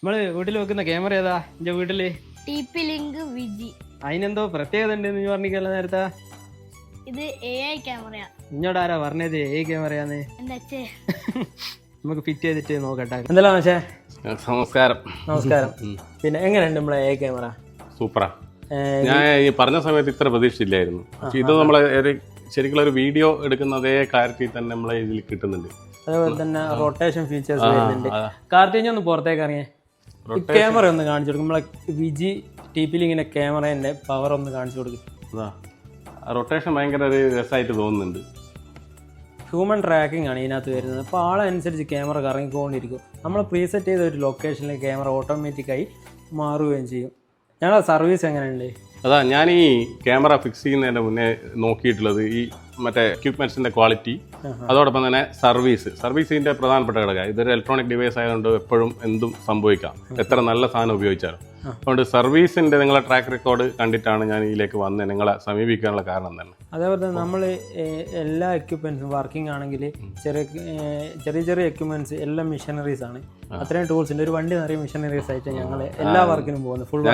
നമ്മള് വീട്ടിൽ വെക്കുന്ന ക്യാമറ ഏതാ എന്റെ വീട്ടില്? TP Link VG. അതിനെന്തോ പ്രത്യേകത ഉണ്ടെന്ന് പറഞ്ഞില്ല നേരത്തെ. ഇത് AI ക്യാമറയാ. ഇന്നോട് ആരാ പറഞ്ഞത് AI ക്യാമറയാന്ന്? എന്റെ അച്ഛേ. നമുക്ക് ഫിറ്റ് ചെയ്തിട്ട് നോക്കട്ടെ. എന്തെല്ലാം പക്ഷേ? നമസ്കാരം. നമസ്കാരം. പിന്നെ എങ്ങനെയുണ്ട് നമ്മളെ AI ക്യാമറ? സൂപ്പറാ. ഞാൻ ഈ പറഞ്ഞ സമയത്ത് ഇത്ര പ്രതീക്ഷിച്ചില്ലായിരുന്നു. പക്ഷെ ഇത് നമ്മളെ ശരിക്കും ഒരു വീഡിയോ എടുക്കുന്ന അതേ ക്ലാരിറ്റി തന്നെ നമ്മളെ ഇതിൽ കിട്ടുന്നുണ്ട്. അതേപോലെ തന്നെ റൊട്ടേഷൻ ഫീച്ചേഴ്സ് വരുന്നുണ്ട്. കാർത്തിക് ഒന്ന് പുറത്തേക്ക് ഇറങ്ങിയേ, ക്യാമറ ഒന്ന് കാണിച്ചു കൊടുക്കും. നമ്മളെ VG TP Link ക്യാമറേന്റെ പവർ ഒന്ന് കാണിച്ചു കൊടുക്കും. റൊട്ടേഷൻ ഭയങ്കര ഒരു രസമായിട്ട് തോന്നുന്നുണ്ട്. ഹ്യൂമൻ ട്രാക്കിംഗ് ആണ് ഇതിനകത്ത് വരുന്നത്. അപ്പോൾ ആളനുസരിച്ച് ക്യാമറ കറങ്ങിക്കൊണ്ടിരിക്കും. നമ്മൾ പ്രീസെറ്റ് ചെയ്ത ഒരു ലൊക്കേഷനിൽ ക്യാമറ ഓട്ടോമാറ്റിക്കായി മാറുകയും ചെയ്യും. ഞങ്ങളുടെ സർവീസ് എങ്ങനെയുണ്ട്? ഞാൻ ഈ ക്യാമറ ഫിക്സ് ചെയ്യുന്നതിൻ്റെ മുന്നേ നോക്കിയിട്ടുള്ളത് ഈ മറ്റേ എക്യുപ്മെന്റ്സിന്റെ ക്വാളിറ്റി, അതോടൊപ്പം തന്നെ സർവീസിന്റെ പ്രധാനപ്പെട്ട ഘടകം. ഇതൊരു ഇലക്ട്രോണിക് ഡിവൈസ് ആയതുകൊണ്ട് എപ്പോഴും എന്തും സംഭവിക്കാം, എത്ര നല്ല സാധനം ഉപയോഗിച്ചാലും. അതുകൊണ്ട് സർവീസിന്റെ നിങ്ങളെ ട്രാക്ക് റെക്കോർഡ് കണ്ടിട്ടാണ് ഞാൻ ഇതിലേക്ക് വന്ന് നിങ്ങളെ സമീപിക്കാനുള്ള കാരണം തന്നെ. അതേപോലെ തന്നെ നമ്മൾ എല്ലാ എക്യുപ്മെന്റ്സും വർക്കിംഗ് ആണെങ്കിൽ ചെറിയ എക്യുപ്മെന്റ്സ് എല്ലാം മിഷനറീസ് ആണ്. അത്രയും ടൂൾസ് ഉണ്ട്. ഒരു വണ്ടി നിറയെ മിഷനറീസ് ആയിട്ട് ഞങ്ങൾ എല്ലാ വർക്കിനും പോകുന്നത്. ഫുൾ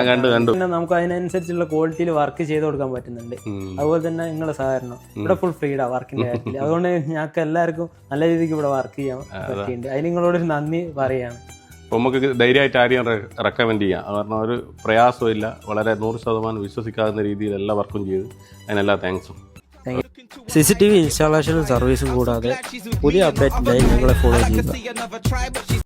പിന്നെ നമുക്ക് അതിനനുസരിച്ചുള്ള ക്വാളിറ്റിയിൽ വർക്ക് ചെയ്ത് കൊടുക്കാൻ പറ്റുന്നുണ്ട്. അതുപോലെ തന്നെ നിങ്ങളുടെ സഹകരണം ഇവിടെ ഫുൾ ഫ്രീഡാണ് വർക്കിന്റെ കാര്യത്തിൽ. അതുകൊണ്ട് ഞങ്ങൾക്ക് എല്ലാവർക്കും നല്ല രീതിക്ക് ഇവിടെ വർക്ക് ചെയ്യാൻ പറ്റിയിട്ടുണ്ട്. അതിന് നിങ്ങളോടൊരു നന്ദി പറയുകയാണ്. അപ്പോൾ നമുക്ക് ധൈര്യമായിട്ട് ആരെയും റെക്കമെൻഡ് ചെയ്യാം. കാരണം ഒരു പ്രയാസവും ഇല്ല, വളരെ 100% വിശ്വസിക്കാവുന്ന രീതിയിൽ എല്ലാ വർക്കും ചെയ്ത് അതിനെല്ലാ താങ്ക്സും. CCTV ഇൻസ്റ്റാളേഷനും സർവീസും കൂടാതെ പുതിയ അപ്ഡേറ്റിനായി ഞങ്ങളെ ഫോളോ ചെയ്യുക.